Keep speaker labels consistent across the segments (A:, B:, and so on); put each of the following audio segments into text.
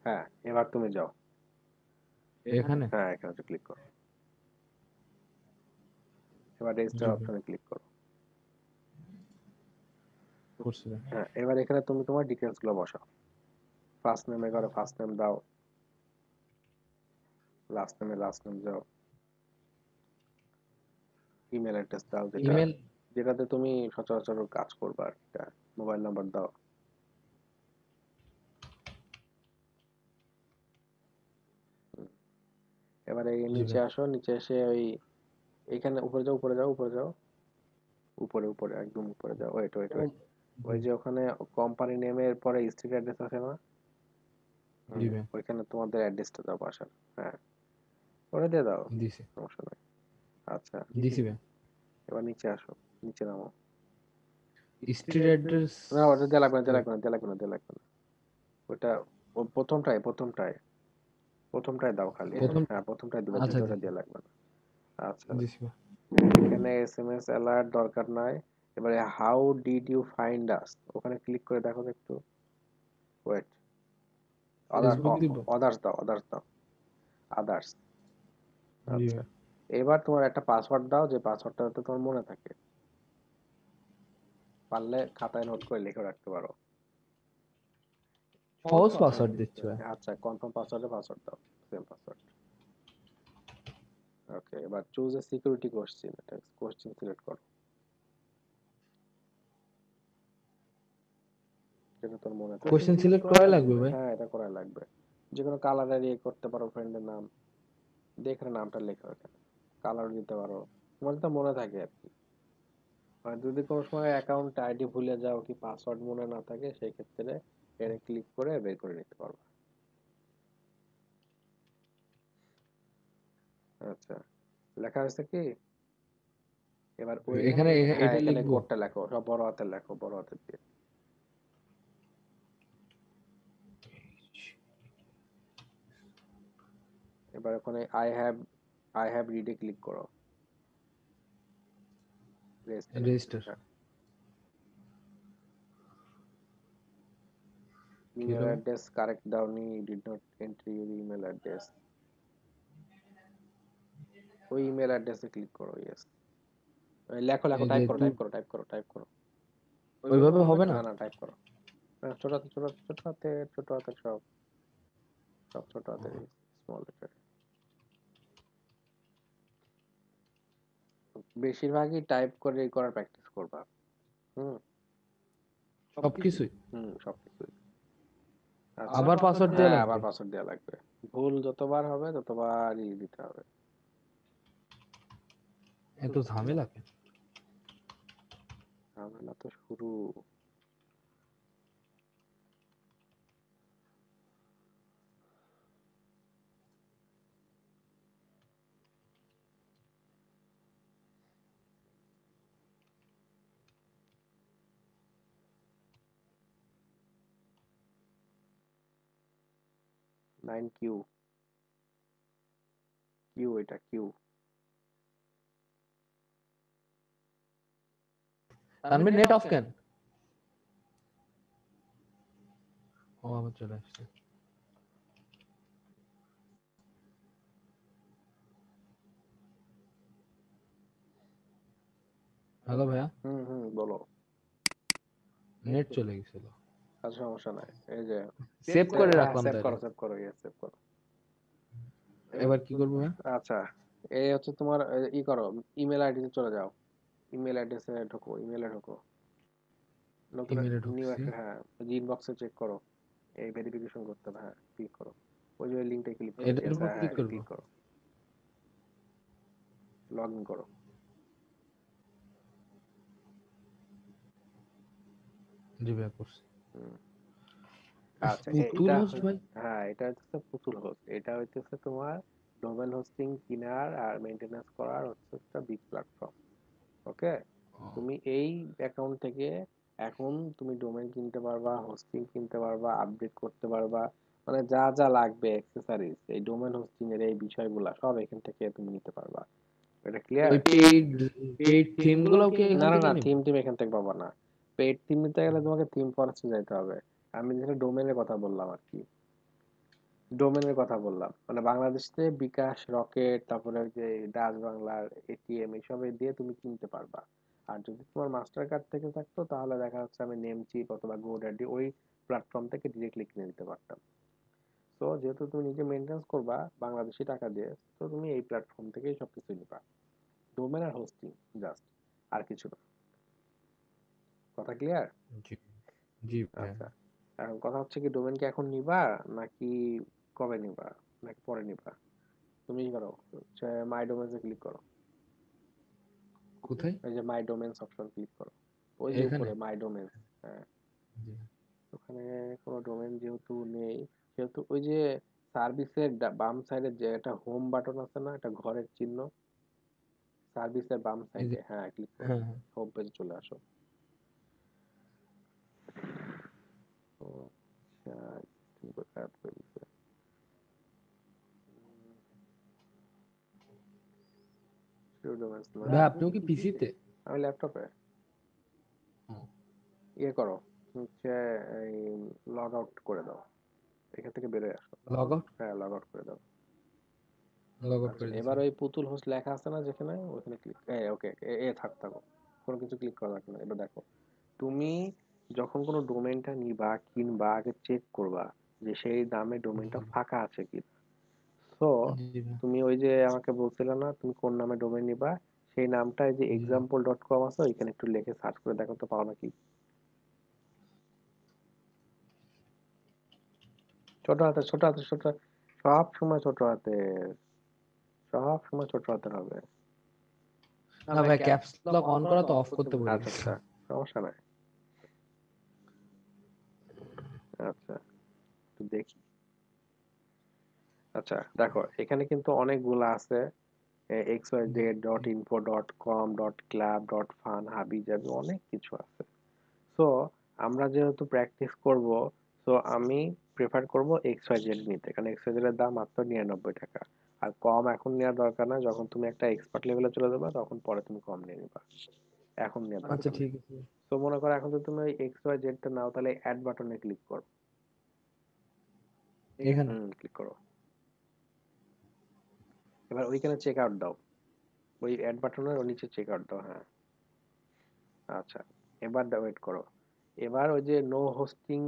A: হ্যাঁ, এবার তুমি যাও।
B: এখানে
A: হ্যাঁ, এখানে ক্লিক করো। এবার রেজিস্টার
B: জি ভাই,
A: অপশনে ক্লিক করো।
B: করছি ভাই।
A: হ্যাঁ, এবার এখানে তুমি তোমার ডিটেলস গুলো বসাও। ফার্স্ট নেমে করো, ফার্স্ট নেম দাও। লাস্ট নেমে লাস্ট নেম দাও। ইমেল অ্যাড্রেস দাও, যেটা
B: ইমেল
A: যেটাতে তুমি সচরাচর কাজ করবা আর কি। মোবাইল নাম্বার দাও। হুম। এবারে এই
B: জি
A: নিচে
B: ভাই,
A: আসো, নিচে এসে ওই এইখানে উপরে যাও, উপরে যাও, উপরে যাও, উপরে উপরে একদম উপরে যাও। ওয়েট ওয়েট
B: ও
A: ওয়েট।
B: জি
A: ওই যে ওখানে কোম্পানি নেমের পরে স্ট্রিট অ্যাড্রেস আছে না?
B: জি ভাই,
A: ওইখানে তোমাদের অ্যাড্রেসটা দাও বাসার। হ্যাঁ, ওটা দিয়ে দাও,
B: দিছি
A: সমস্যা নাই। আচ্ছা,
B: দিছি ভাই।
A: এবার নিচে আসো, নিচে নামো।
B: স্ট্রিট অ্যাড্রেস
A: না, ওটা দেয়া লাগবে না, দেয়া লাগবে না, দেয়া লাগবে না, দেয়া লাগবে না। ওটা ও প্রথমটায় প্রথমটায় প্রথমটায় দাও খালি।
B: প্রথম,
A: হ্যাঁ, প্রথমটায় দিবে,
B: আচ্ছা
A: দ্বিতীয়টা
B: দিছি
A: দেয়া লাগবে না। আচ্ছা,
B: দিছি ভাই।
A: এখানে এসএমএস অ্যালার্ট দরকার নাই। এবারে হাউ ডিড ইউ ফাইন্ড আস, ওখানে ক্লিক করে দেখো তো একটু। ওয়েট,
B: ফেসবুক দিব।
A: আদার্স দাও, আদার্স দাও, আদার্স।
B: জি
A: আচ্ছা,
B: ভাই,
A: এবার তোমার একটা পাসওয়ার্ড দাও, যে পাসওয়ার্ডটা যাতে তোমার মনে থাকে। পারলে খাতায় নোট করে লিখে রাখতে পারো।
B: সহজ পাসওয়ার্ড দিচ্ছি ভাই।
A: আচ্ছা, কনফার্ম পাসওয়ার্ডে পাসওয়ার্ড দাও, সেম পাসওয়ার্ড। ওকে, এবার চুজ এ সিকিউরিটি কোশ্চেন, এটা কোশ্চেন সিলেক্ট করো যেটা তোর মনে থাকে।
B: কোশ্চেন সিলেক্ট করাই লাগবে ভাই।
A: হ্যাঁ, এটা করাই লাগবে। যে কোনো কালারের ইয়ে করতে পারো, ফ্রেন্ডের নাম দিয়ে এখানে নামটা লেখো, এখানে কালার দিতে পারো, তোমার তো মনে থাকে আর কি। আর যদি কোনো সময় অ্যাকাউন্ট আইডি ভুলে যাও কি পাসওয়ার্ড মনে না থাকে, সেই ক্ষেত্রে এখানে ক্লিক করে বের করে নিতে পারবে। আচ্ছা, লেখা হয়েছে কি? এবার ওই,
B: এখানে
A: হ্যাঁ,
B: এটা
A: এখানে
B: লিখবো।
A: কোডটা লেখো, সব বড় হাতে লেখো, বড় হাতে দিয়ে। এবার ওখানে আই হ্যাভ রিডে ক্লিক করো, রেজিস্টার।
B: রেজিস্টার
A: হ্যাঁ,
B: কি
A: ইমেল
B: হবে?
A: অ্যাড্রেস কারেক্ট দাওনি, did not entry your email address. ওই ইমেল অ্যাড্রেসে ক্লিক করো, ইয়েস। লেখো লেখো,
B: এই যে
A: টাইপ করো,
B: তুই
A: টাইপ করো, টাইপ করো, টাইপ করো।
B: ওইভাবে হবে না।
A: না না, টাইপ করো। ছোট হাতে, ছোট হাতে, ছোট হাতে, ছোট হাতে, সব সব ছোট হাতে, স্মল লেটার। বেশিরভাগই টাইপ করে করার প্র্যাকটিস করবা। হুম।
B: সবকিছুই
A: হুম, সবকিছুই। আচ্ছা,
B: আবার পাসওয়ার্ড দেওয়া
A: হ্যাঁ, আবার
B: লাগবে?
A: পাসওয়ার্ড দেওয়া লাগবে। ভুল যতবার হবে ততবারই দিতে হবে।
B: এত ঝামেলা কেন?
A: ঝামেলা তো শুরু। 9Q, কিউ, এটা কিউ।
B: তানভীর নেট অফ কেন? ও আবার চলে আসছে। হ্যালো ভাইয়া,
A: হুম হুম, বলো।
B: নেট চলে গেছিল।
A: আচ্ছা, সমস্যা নাই। এই যে
B: সেভ করে
A: হ্যাঁ,
B: রাখলাম
A: সেভ
B: তাইলে।
A: করো, সেভ করো, ইয়ে সেভ করো।
B: এবার কি করবো ভাইয়া?
A: আচ্ছা, এই হচ্ছে তোমার ই করো, ইমেল আইডিতে চলে যাও। ইমেল অ্যাড্রেসে ঢোকো, ইমেলে ঢোকো। নতুন
B: ইমেলে
A: নিউ
B: ঢুকছি।
A: একটা, হ্যাঁ, ইনবক্সে চেক করো। এই ভেরিফিকেশন করতে হবে, হ্যাঁ, ক্লিক করো। ওই যে লিঙ্কটা ক্লিক করো,
B: এটার
A: ইয়েস,
B: উপর
A: হ্যাঁ হ্যাঁ,
B: ক্লিক
A: এটা
B: করবো?
A: ক্লিক করো। লগ ইন করো।
B: জি ভাইয়া, করছি।
A: হুম। আচ্ছা,
B: পুতুল
A: এটা
B: হোস্ট ভাই।
A: হ্যাঁ, এটা হচ্ছে পুতুল হোস্ট। এটা হইতেছে তোমার ডোমেন হোস্টিং কিনার আর মেইনটেনেন্স করার হচ্ছে একটা বিগ প্ল্যাটফর্ম। ওকে, তুমি এই অ্যাকাউন্ট থেকে এখন তুমি ডোমেন কিনতে পারবা, হোস্টিং কিনতে পারবা, আপডেট করতে পারবা, মানে যা যা লাগবে অ্যাক্সেসরিজ এই ডোমেন হোস্টিং এর এই বিষয়গুলা সব এখান থেকে তুমি নিতে পারবা। এটা ক্লিয়ার?
B: ওই পেইড পেইড থিম গুলোও কি
A: না
B: এখান
A: না
B: থেকে
A: না,
B: নিব?
A: থিম টিম এখান থেকে পাবা না। পেড থিম নিতে গেলে তোমাকে থিম ফরেস্টে যাইতে হবে। আমি যেটা ডোমেনের কথা বললাম আর কি। ডোমেনের কথা বললাম, মানে বাংলাদেশে বিকাশ, রকেট, তারপরে ওই যে ডাচ বাংলার এটিএম, এসব দিয়ে তুমি কিনতে পারবা। আর যদি তোমার মাস্টার কার্ড থেকে থাকতো তাহলে দেখা যাচ্ছে আমি নেমচিপ অথবা গোডাডি ওই প্ল্যাটফর্ম থেকে ডিরেক্টলি কিনে নিতে পারতাম। তো যেহেতু তুমি নিজে মেনটেন্স করবা বাংলাদেশি টাকা দিয়ে, তো তুমি এই প্ল্যাটফর্ম থেকেই সবকিছু নিবা। ডোমেন আর হোস্টিং, জাস্ট, আর কিছু না। কথা ক্লিয়ার?
B: জি জি ভাইয়া।
A: আচ্ছা, এখন কথা হচ্ছে কি, ডোমেন কি এখন নিবা নাকি কবে নিবা নাকি পরে নিবা? তুমি কি করো, হচ্ছে মাই ডোমেন্সে ক্লিক করো।
B: কোথায়?
A: এই যে মাই ডোমেন্স অপশন ক্লিক করো, ওই যে
B: এখানে?
A: উপরে মাই ডোমেন্স। হ্যাঁ,
B: জি।
A: ওখানে কোনো ডোমেন যেহেতু নেই, সেহেতু ওই যে সার্ভিসের বাম সাইডে যে একটা হোম বাটন আছে না, একটা ঘরের চিহ্ন, সার্ভিসের বাম
B: এই যে,
A: সাইডে, হ্যাঁ ক্লিক করো,
B: হ্যাঁ হ্যাঁ।
A: হোম পেজে চলে আসো। ও আচ্ছা, ঠিক করে add করে দিছে। Pseudomonas না,
B: ভাই আপনিও কি পিসিতে?
A: আমি ল্যাপটপে। ইয়ে করো, হচ্ছে এই লগ আউট করে দাও, এখান থেকে বেরোয় আসো।
B: Log out?
A: হ্যাঁ, লগ আউট করে দাও।
B: লগ আউট
A: আচ্ছা,
B: করে দিছি।
A: এবার ওই পুতুল হোস্ট লেখা আছে না যেখানে, ওখানে ক্লিক, ওকে, থাকো, কোনো কিছু ক্লিক করা লাগবে না। এবার দেখো, তুমি যখন কোনো ডোমেইনটা নিবা কিনবা, আগে চেক করবা যে সেই দামে ডোমেইনটা
B: জি
A: ফাঁকা আছে কি। তো
B: জি ভাই।
A: তুমি ওই যে আমাকে বলছিলে না তুমি কোন নামে ডোমেইন নিবা, সেই নামটা এই যে
B: জি
A: example.com আছে, ওইখানে একটু লিখে সার্চ করে দেখো তো পাও নাকি। ছোট হাতে, ছোট হাতে, ছোট, সব সময় ছোট হাতে, সব সময় ছোট হাতের হবে।
B: না ভাই, ক্যাপস লক অন করা তো অফ করতে বলে
A: আচ্ছা
B: গেছে।
A: আচ্ছা, সমস্যা নাই। আচ্ছা, একটু দেখি। আচ্ছা দেখো, এখানে কিন্তু অনেকগুলা আছে, xyz.info.com.club.fun, হাবি জাবি অনেক কিছু আছে। সো আমরা যেহেতু প্র্যাকটিস করব, সো আমি প্রেফার করব XYZ নিতে, কারণ XYZ এর দাম মাত্র 99 টাকা। আর কম এখন নেওয়ার দরকার না, যখন তুমি একটা এক্সপার্ট লেভেলে চলে যাবে তখন পরে তুমি কম নিয়ে নিবা, এখন নেওয়ার
B: আচ্ছা
A: দরকার নেই।
B: ঠিক আছে।
A: তো মনে করো এখন যদি তুমি ওই XYZ টা নাও, তাহলে অ্যাড বাটনে ক্লিক করো।
B: এখানে?
A: ক্লিক করো। এবার ওইখানে চেক আউট দাও, ওই অ্যাড বাটনের নিচে চেক আউট দাও, হ্যাঁ। আচ্ছা, এবার ওয়েট করো। এবার ওই যে নো হোস্টিং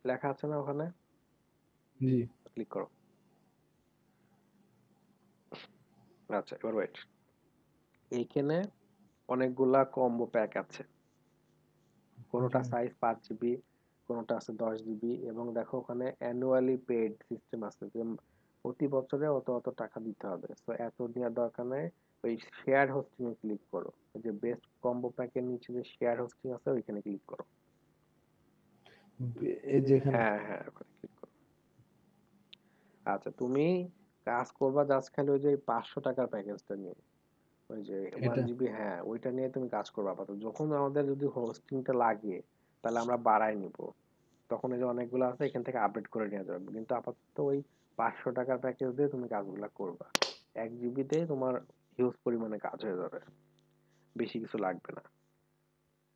A: লেখা আছে না ওখানে,
B: জি।
A: ক্লিক করো। আচ্ছা, এবার ওয়েট, এইখানে অনেকগুলা কম্বো প্যাক আছে,
B: জি
A: কোনোটা সাইজ 5 জিবি, কোনোটা আছে 10 জিবি, এবং দেখো ওখানে অ্যানুয়ালি পেড সিস্টেম আছে, যে প্রতি বছরে অত অত টাকা দিতে হবে। তো এত দেওয়ার দরকার নেই, ওই শেয়ার হোস্টিং এ ক্লিক করো, ওই যে বেস্ট কম্বো প্যাকের নিচে যে শেয়ার হোস্টিং আছে ওইখানে ক্লিক করো।
B: এই যে এখানে?
A: হ্যাঁ হ্যাঁ, ওখানে ক্লিক করো। আচ্ছা, তুমি কাজ করবা জাস্ট খালি ওই যে 500 টাকার প্যাকেজটা নিয়ে, ওই যে ওয়ান
B: এটা?
A: জিবি হ্যাঁ, ওইটা নিয়ে তুমি কাজ করবা আপাতত। যখন আমাদের যদি হোস্টিংটা লাগে তাহলে আমরা বাড়াই নিব, তখন এই যে অনেকগুলো আছে এখান থেকে আপডেট করে নেওয়া যাবে, কিন্তু আপাতত ওই 500 টাকার প্যাকেজ দিয়ে তুমি কাজগুলো করবা। 1 জিবিতেই তোমার হিউজ পরিমাণে কাজ হয়ে যাবে, বেশি কিছু লাগবে না।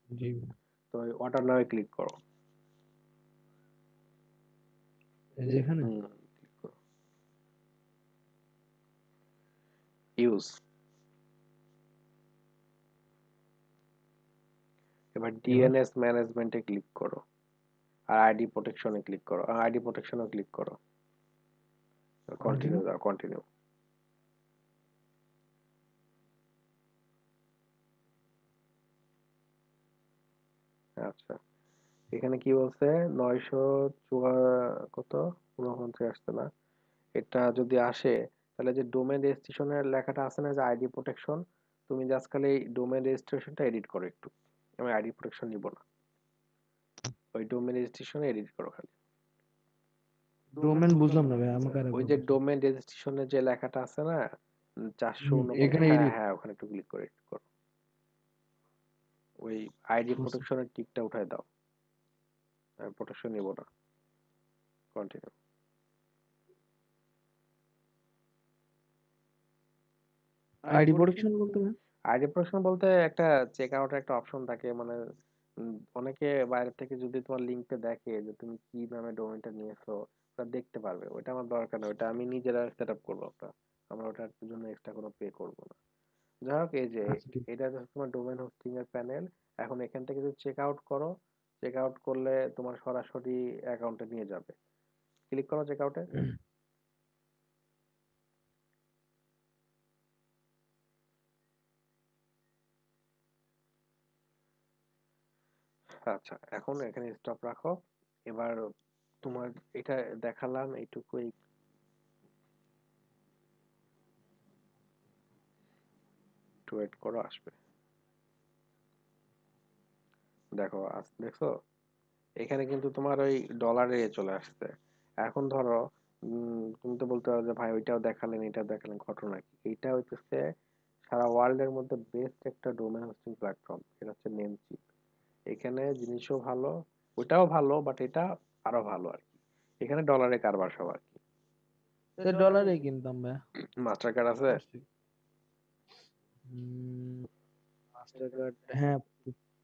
B: জি।
A: তো ওই অর্ডার নাও ক্লিক করো।
B: এই যে এখানে?
A: ক্লিক করো, ইউজ। এবার
B: এবার?
A: ডিএনএস ম্যানেজমেন্টে ক্লিক করো, আর আইডি প্রোটেকশনে ক্লিক করো, আইডি প্রোটেকশনে ক্লিক করো, কন্টিনিউ
B: কন্টিনিউ?
A: দাও, কন্টিনিউ। আচ্ছা, এখানে কি বলছে, 900 কত, 49 আসছে না। এটা যদি আসে, তাহলে যে ডোমেন রেজিস্ট্রেশনের লেখাটা আছে না, যে আইডি প্রোটেকশন, তুমি জাস্ট খালি ডোমেন রেজিস্ট্রেশনটা এডিট করো একটু। আমি আইডি প্রোটেকশন নিব না, ওই ডোমেন রেজিস্ট্রেশন এডিট করো খালি।
B: ডোমেন বুঝলাম না ভাই, আমাকে
A: ওই
B: আরেকবার
A: যে
B: বুঝান।
A: ডোমেন রেজিস্ট্রেশনের যে লেখাটা আছে না, 449,
B: এখানে
A: হ্যাঁ
B: এডিট?
A: হ্যাঁ, ওখানে একটু ক্লিক করে edit করো, ওই আইডি প্রোটেকশনের টিকটা উঠায় দাও। আমি প্রোটেকশন নিব না, কন্টিনিউ।
B: আইডি প্রোটেকশন বলতে ভাই?
A: আইডি প্রোটেকশন বলতে একটা চেক আউটের একটা অপশন থাকে, মানে অনেকে বাইরে থেকে যদি তোমার লিঙ্কটা দেখে যে তুমি কি নামে ডোমেইনটা নিয়েছো, ওটা দেখতে পারবে। ওটা আমার দরকার নেই, ওটা আমি নিজেরা সেট আপ করবো। ওটা আমরা ওটার জন্য এক্সট্রা কোনো পে করবো না। যাই হোক, এই যে
B: আচ্ছা ঠিক
A: এটা হচ্ছে তোমার ডোমেন হোস্টিং এর প্যানেল। এখন এখান থেকে যদি চেক আউট করো, চেক আউট করলে তোমার সরাসরি অ্যাকাউন্টে নিয়ে যাবে। ক্লিক করো চেক আউটে। আচ্ছা, এখন এখানে স্টপ রাখো। এবার তোমার এটা দেখালাম এইটুকুই, একটু ওয়েট করো, আসবে। দেখো দেখছো, এখানে কিন্তু তোমার ওই ডলারে চলে আসছে। এখন ধরো তুমি তো বলতে পারো যে ভাই ওইটাও দেখালেন এটাও দেখালেন, ঘটনা কি? এইটা হইতেছে সারা ওয়ার্ল্ড এর মধ্যে বেস্ট একটা ডোমেন হোস্টিং প্ল্যাটফর্ম, এটা হচ্ছে নেমচিপ। এখানে জিনিসও ভালো, ওটাও ভালো, বাট এটা আরো ভালো আর কি। এখানে ডলারে কারবার সব আর কি।
B: তো ডলারে কিনতাম ভাই।
A: মাস্টার কার্ড আছে?
B: মাস্টার কার্ড, হ্যাঁ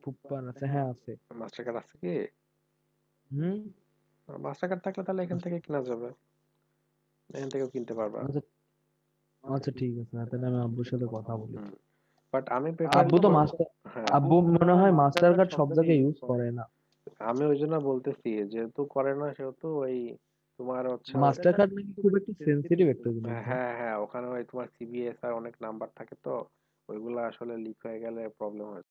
B: ফুপ্পার আছে, হ্যাঁ আছে।
A: মাস্টার কার্ড আছে কি?
B: হুম।
A: মাস্টার কার্ড থাকলে তাহলে এখান থেকে কেনা যাবে, এখান থেকেও কিনতে পারবা।
B: আচ্ছা আচ্ছা ঠিক আছে, তাহলে আমি আব্বুর সাথে কথা বলি।
A: বাট আমি প্রেফার
B: আব্বু তো
A: করব।
B: মাস্টার,
A: হ্যাঁ,
B: আব্বু মনে হয় মাস্টার কার্ড সব জায়গায় ইউজ করে না।
A: আমি ওই জন্য বলতেছি, যেহেতু করে না সেহেতু ওই তোমার হচ্ছে
B: মাস্টার কার্ড নাকি খুব একটা সেনসিটিভ একটা জিনিস ভাই।
A: হ্যাঁ হ্যাঁ, ওখানে ওই তোমার সিবিএস আর অনেক নাম্বার থাকে তো, ওইগুলা আসলে লিক হয়ে গেলে প্রবলেম হয়।